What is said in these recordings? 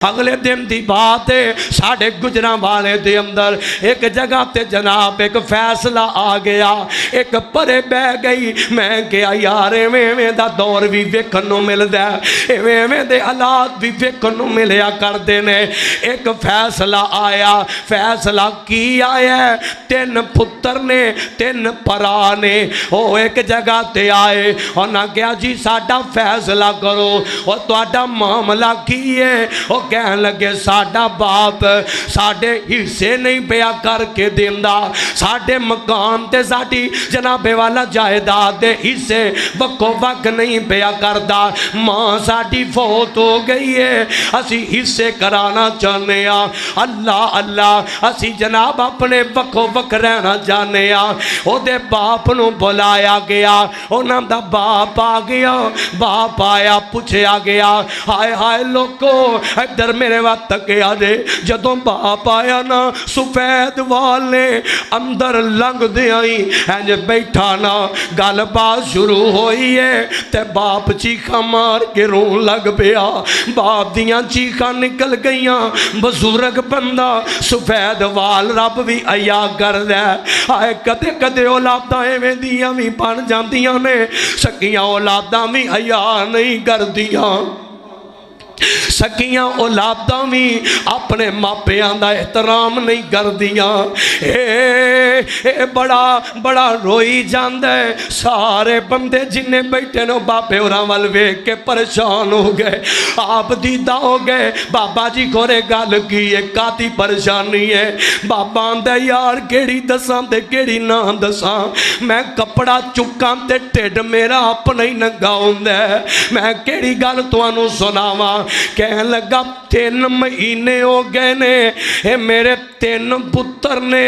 अगले दिन की बात है, साढ़े गुजरांवाले दे अंदर एक जगह ते जनाब एक फैसला आ गया। एक परे बह गई, मैं क्या यार इवें दा दौर भी वेखण नूं मिलदा, इवें दे हालात भी वेखण नूं मिलिया करदे ने। एक फैसला आया, फैसला की आया, तीन पुत्र ने तीन भरा ने, वो एक जगह ते आए, उन्हें कहा जी साडा फैसला करो, और तुहाडा मामला की है? वो कह लगे साडा बाप साडे हिस्से नहीं पिया करके देंदा, साडे मकान ते साडी जनाबे वाला जायदाद दे हिस्से वक्को वक नहीं पिया करदा, मां साडी फौत हो गई है, असी हिस्से कराना चाहते हैं। अल्लाह अल्लाह, असी जनाब अपने वक्को वक रहना चाहते हैं। ओदे बाप नूं बुलाया गया, उन्हां दा बाप आ गया, बाप आया, पूछया गया, हाय हाय लोको इधर मेरे वाल तकिया जे। जदों बाप आया ना, सफेद वाल ने अंदर लंघदे आई इंज बैठा ना, गलबात शुरू हुई है, ते बाप चीखा मार के रोन लग पिया। बाप दियां चीखा निकल गईयां, बजुर्ग बंदा सफेद वाल रब भी अया करदा है। कदे कदे औलादां इवें दियां भी बन जांदियां ने, सकियां औलादां भी अया नहीं करदियां, सकियां औलादां भी अपने मापियां दा एहतराम नहीं करदियां। बड़ा बड़ा रोई जांदा है। सारे बंदे जिन्ने बैठे नो बाबे होरां वल वेख के परेशान हो गए, आप दीदा हो गए। बाबा जी कोरे गल की है, काती परेशानी है? बाबा आंदा यार केड़ी दसां ते केड़ी ना दसां, मैं कपड़ा चुकां ते ढिड मेरा अपना ही नंगा हुंदा है, मैं केड़ी गल तुहानूं सुनावां? कह लगा 3 महीने हो गए ने, ये मेरे 3 पुत्र ने,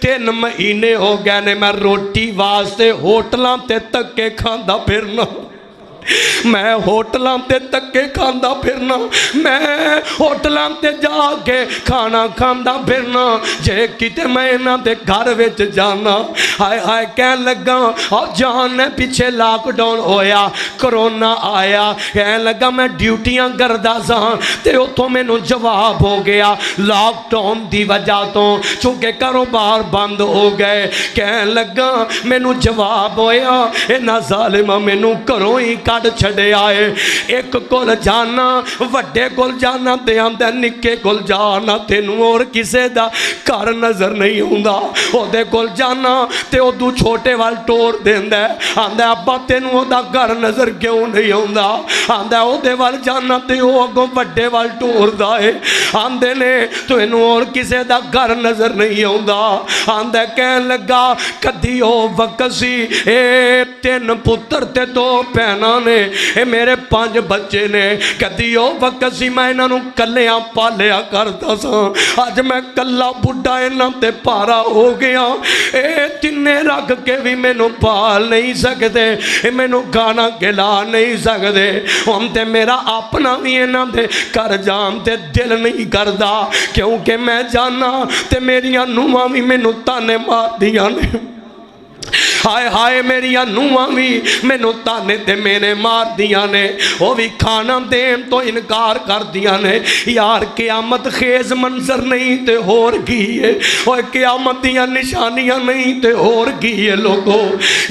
3 महीने हो गए ने मैं रोटी वास्ते होटलों ते धक्के खांदा फिरना, मैं होटलों ते धक्के खांदा फिरना, मैं होटलों ते जाके खाना खांदा फिरना, जे किते मैं इन्हां दे घर विच जाना। हाय हाय कह लगा और जान ने पिछे लॉकडाउन होया, करोना आया, कह लगा मैं ड्यूटियां करदा सा ते उत्थों मैनू जवाब हो गया लॉकडाउन दी वजह तो, चूंकि कारोबार बंद हो गए। कह लगा मैनू जवाब होया इन्हां ज़ालिमां मैनू घरों ही कढ़ छड़िया है। एक कोल जाना, वड्डे कोल जाना ते आंदा निक्के कोल जाना, तेनू और किसे दा घर नजर नहीं आउंदा। ओदे कोल जाना ते ओदू छोटे वाल टोर देंदा, आंदा अब्बा तेनू ओदा घर नजर क्यों नहीं आउंदा? आंदा ओदे वाल जाना ते ओ अगों वड्डे वाल टोरदा है, आंदे ने तेनू और किसे दा घर नजर नहीं आउंदा। आंदा कहन लगा कदी ओ वक्त सी, ए 3 पुत्र ते 2 भैणां ने, ए मेरे 5 बच्चे ने, कदी ओ वक्त सी मैं इन्हां नूं कल्लियां पालिया करदा सा, अज मैं कल्ला बुढ़ा इन्हां ते भारा हो गया, ए तिन्ने रख के भी मैनू पाल नहीं सकते, मैनू गाना खिला नहीं सकते, हुण ते मेरा अपना भी इन्हां दे घर जान ते दिल नहीं करदा, क्योंकि मैं जाना ते मेरियां नूहां भी मैनू ताने मारदियां ने। हाय हाय मेरिया नूहां भी मैनू ताने ते मेरे मार दिया ने, वो भी खाना देन तो इनकार कर दिया ने। यार क़यामत खेज मंजर नहीं तो होर की है, और क़यामत दियां निशानियां नहीं तो होर की है। लोगो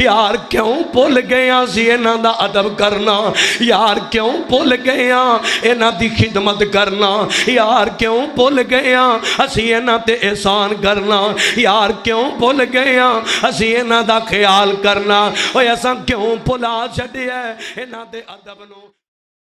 यार क्यों भुल गया सी इन्हां दा अदब करना, यार क्यों भुल गया इन्हां दी खिदमत करना, यार क्यों भुल गया असी इन्हां ते एहसान करना, यार क्यों भुल गया असी इन्हां दा ख्याल करना, असां क्यों भुला छड्डिया इन्हां दे अदब नूं।